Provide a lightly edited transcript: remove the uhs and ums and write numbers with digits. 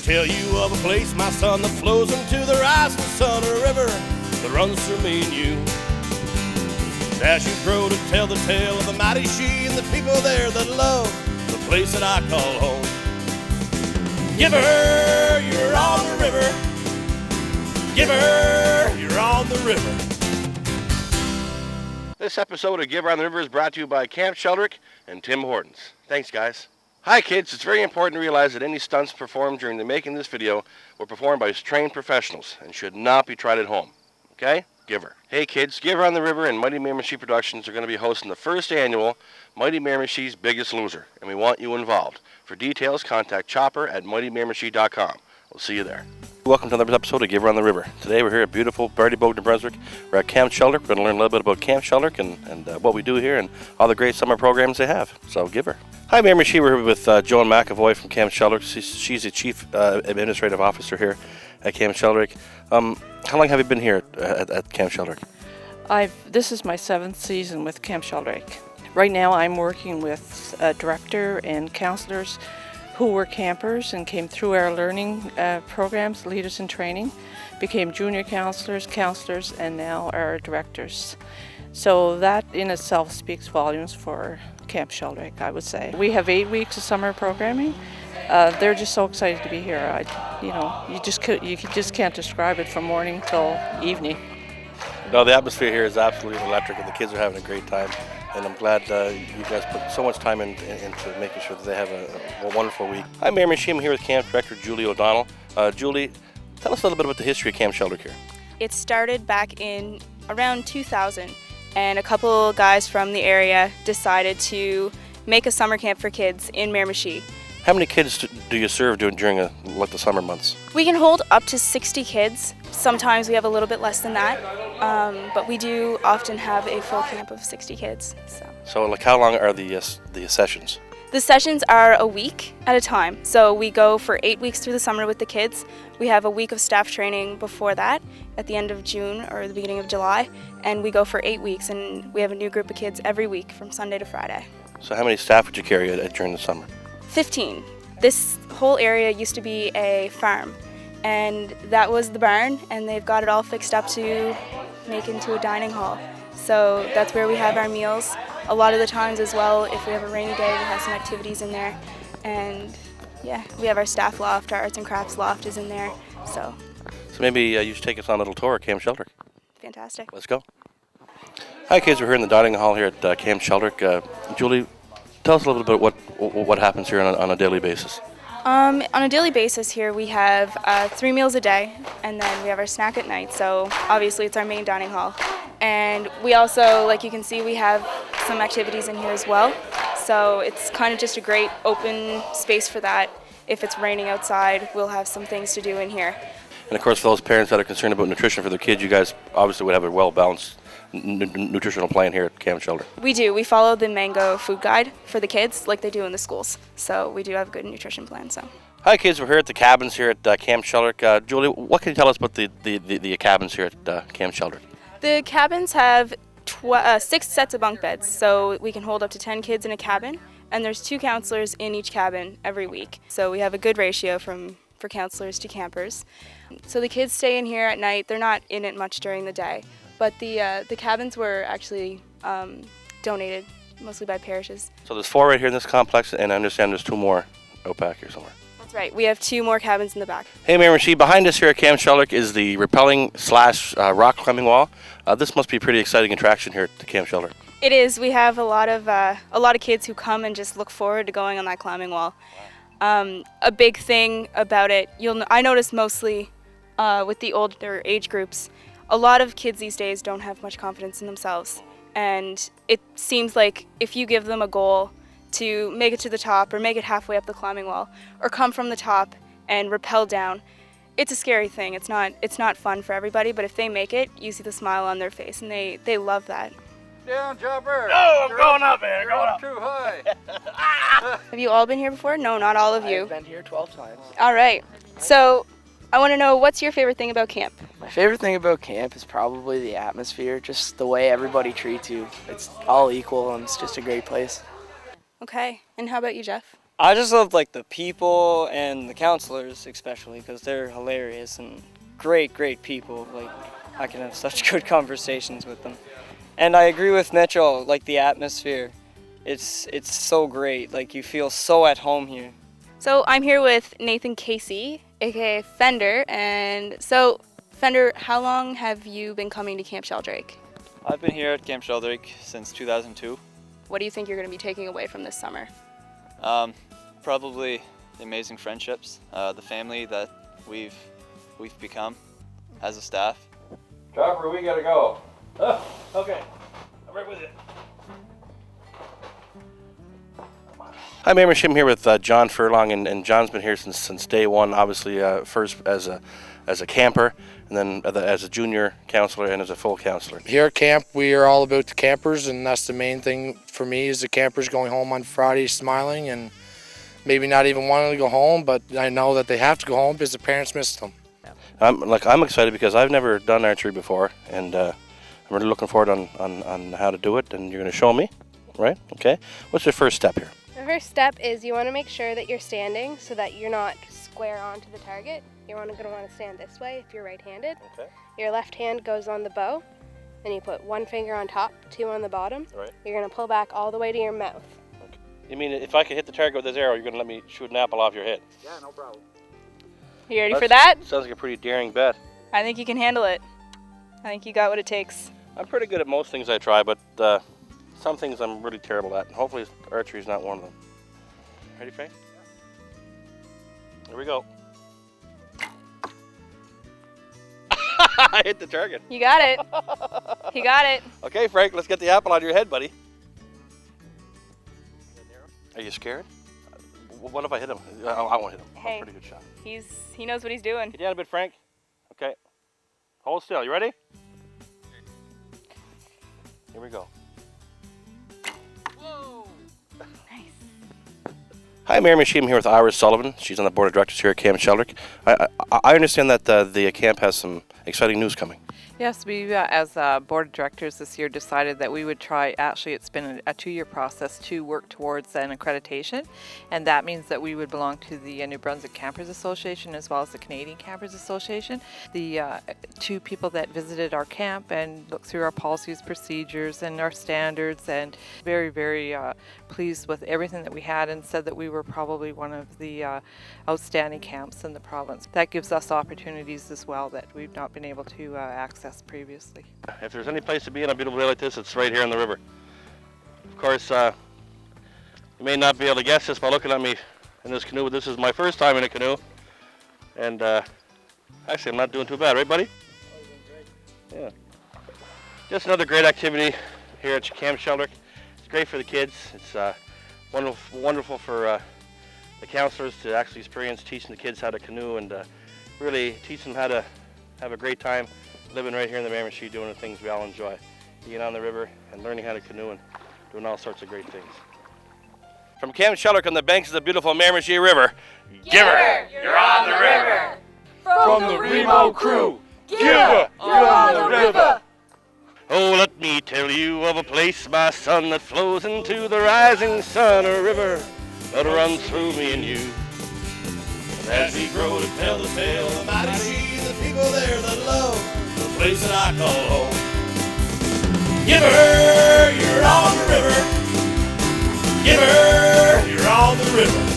Tell you of a place, my son, that flows into the rising sun, a river that runs through me and you. As you grow to tell the tale of the mighty she and the people there that love the place that I call home. Give her, you're on the river. Give her, you're on the river. This episode of Give Her on the River is brought to you by Camp Sheldrake and Tim Hortons. Thanks, guys. Hi, kids. It's very important to realize that any stunts performed during the making of this video were performed by trained professionals and should not be tried at home. Okay? Give Her. Hey, kids. Give Her on the River and Mighty Miramichi Productions are going to be hosting the first annual Mighty Miramichi's Biggest Loser, and we want you involved. For details, contact Chopper at mightymiramichi.com. We'll see you there. Welcome to another episode of Give Her on the River. Today we're here at beautiful Bartybogue, New Brunswick. We're at Camp Sheldrake. We're going to learn a little bit about Camp Sheldrake and what we do here and all the great summer programs they have. So give her. Hi, Miramichi. We're here with Joan McEvoy from Camp Sheldrake. She's the Chief Administrative Officer here at Camp Sheldrake. How long have you been here at Camp Sheldrake? This is my 7th season with Camp Sheldrake. Right now I'm working with a director and counselors who were campers and came through our learning programs, leaders in training, became junior counselors, and now are directors. So that in itself speaks volumes for Camp Sheldrake, I would say. We have 8 weeks of summer programming. They're just so excited to be here. You just can't describe it from morning till evening. No, the atmosphere here is absolutely electric, and the kids are having a great time. And I'm glad you guys put so much time into making sure that they have a wonderful week. Hi, Miramichi. I'm here with Camp Director Julie O'Donnell. Julie, tell us a little bit about the history of Camp Sheldrake here. It started back in around 2000, and a couple guys from the area decided to make a summer camp for kids in Miramichi. How many kids do you serve during the summer months? We can hold up to 60 kids. Sometimes we have a little bit less than that, but we do often have a full camp of 60 kids. So like how long are the sessions? The sessions are a week at a time. So we go for 8 weeks through the summer with the kids. We have a week of staff training before that at the end of June or the beginning of July, and we go for 8 weeks, and we have a new group of kids every week from Sunday to Friday. So how many staff would you carry during the summer? 15. This whole area used to be a farm, and that was the barn, and they've got it all fixed up to make into a dining hall. So that's where we have our meals. A lot of the times as well, if we have a rainy day, we have some activities in there. And yeah, we have our staff loft, our arts and crafts loft is in there. So maybe you should take us on a little tour at Camp Sheldrake. Fantastic. Let's go. Hi kids, we're here in the dining hall here at Camp Sheldrake. Julie, tell us a little bit about what happens here on a daily basis. On a daily basis here we have 3 meals a day, and then we have our snack at night, so obviously it's our main dining hall. And we also, like you can see, we have some activities in here as well, so it's kind of just a great open space for that. If it's raining outside, we'll have some things to do in here. And of course, for those parents that are concerned about nutrition for their kids, you guys obviously would have a well-balanced nutritional plan here at Camp Sheldrake. We do. We follow the Mango food guide for the kids like they do in the schools. So we do have a good nutrition plan. So. Hi kids, we're here at the cabins here at Camp Sheldrake. Julie, what can you tell us about the cabins here at Camp Sheldrake? The cabins have 6 sets of bunk beds, so we can hold up to 10 kids in a cabin, and there's 2 counselors in each cabin every week. So we have a good ratio for counselors to campers. So the kids stay in here at night. They're not in it much during the day. But the cabins were actually donated mostly by parishes. So there's 4 right here in this complex, and I understand there's 2 more out back here somewhere. That's right. We have 2 more cabins in the back. Hey, Miramichi, behind us here at Camp Sheldrake is the rappelling / rock climbing wall. This must be a pretty exciting attraction here at Camp Sheldrake. It is. We have a lot of kids who come and just look forward to going on that climbing wall. A big thing about it, I notice mostly with the older age groups, a lot of kids these days don't have much confidence in themselves, and it seems like if you give them a goal to make it to the top or make it halfway up the climbing wall or come from the top and rappel down, it's a scary thing. It's not fun for everybody, but if they make it, you see the smile on their face, and they love that. Down, Chopper! Oh, I'm going up, man. You're up too high. Have you all been here before? No, not all of you. I've been here 12 times. All right. So I want to know, what's your favorite thing about camp? My favorite thing about camp is probably the atmosphere, just the way everybody treats you. It's all equal, and it's just a great place. Okay. And how about you, Jeff? I just love like the people and the counselors especially because they're hilarious and great people. Like I can have such good conversations with them. And I agree with Mitchell, like the atmosphere. It's so great. Like you feel so at home here. So I'm here with Nathan Casey, aka Fender. And so Fender, how long have you been coming to Camp Sheldrake? I've been here at Camp Sheldrake since 2002. What do you think you're going to be taking away from this summer? Probably the amazing friendships, the family that we've become as a staff. Chopper, we gotta go. Oh, okay. I'm right with you. Hi, Mayor Shim here with John Furlong, and John's been here since day one. Obviously, first as a camper, and then as a junior counselor and as a full counselor. Here at camp, we are all about the campers, and that's the main thing for me is the campers going home on Friday smiling and maybe not even wanting to go home, but I know that they have to go home because the parents missed them. I'm excited because I've never done archery before, and I'm really looking forward on how to do it, and you're going to show me, right? Okay. What's your first step here? The first step is you want to make sure that you're standing so that you're not square onto the target. You're going to want to stand this way if you're right-handed. Okay. Your left hand goes on the bow, and you put one finger on top, two on the bottom. Right. You're going to pull back all the way to your mouth. Okay. You mean if I can hit the target with this arrow, you're going to let me shoot an apple off your head? Yeah, no problem. You ready for that? Sounds like a pretty daring bet. I think you can handle it. I think you got what it takes. I'm pretty good at most things I try, but some things I'm really terrible at. And hopefully archery is not one of them. Ready, Frank? Here we go. I hit the target. You got it. You got it. Okay, Frank, let's get the apple out of your head, buddy. Are you scared? What if I hit him? I won't hit him. Hey. I'm a pretty good shot. He knows what he's doing. Get down a bit, Frank. Okay. Hold still. You ready? Here we go. Whoa. Nice. Hi, Mayor Mashim here with Sullivan. She's on the board of directors here at Camp Sheldrake. I understand that the camp has some exciting news coming. Yes, we, as board of directors this year, decided that we would try, actually it's been a 2-year process to work towards an accreditation, and that means that we would belong to the New Brunswick Campers Association as well as the Canadian Campers Association. The 2 people that visited our camp and looked through our policies, procedures, and our standards, and very pleased with everything that we had, and said that we were probably one of the outstanding camps in the province. That gives us opportunities as well that we've not been able to access previously. If there's any place to be on a beautiful day like this, it's right here on the river. Of course, you may not be able to guess this by looking at me in this canoe, but this is my first time in a canoe. And actually, I'm not doing too bad, right, buddy? Yeah. Just another great activity here at Camp Sheldrake. It's great for the kids. It's wonderful for the counselors to actually experience teaching the kids how to canoe and really teach them how to have a great time living right here in the Miramichi, doing the things we all enjoy. Being on the river and learning how to canoe and doing all sorts of great things. From Camp Sheldrake on the banks of the beautiful Miramichi River, Giver, you're on the river! From the Remo crew, Giver, you're on the river! Oh, let me tell you of a place, my son, that flows into the rising sun, a river that runs through me and you. And as we grow to tell the tale of the mighty sea and the people there that love the place that I call home. Giver, you're on the river. Giver, you're on the river.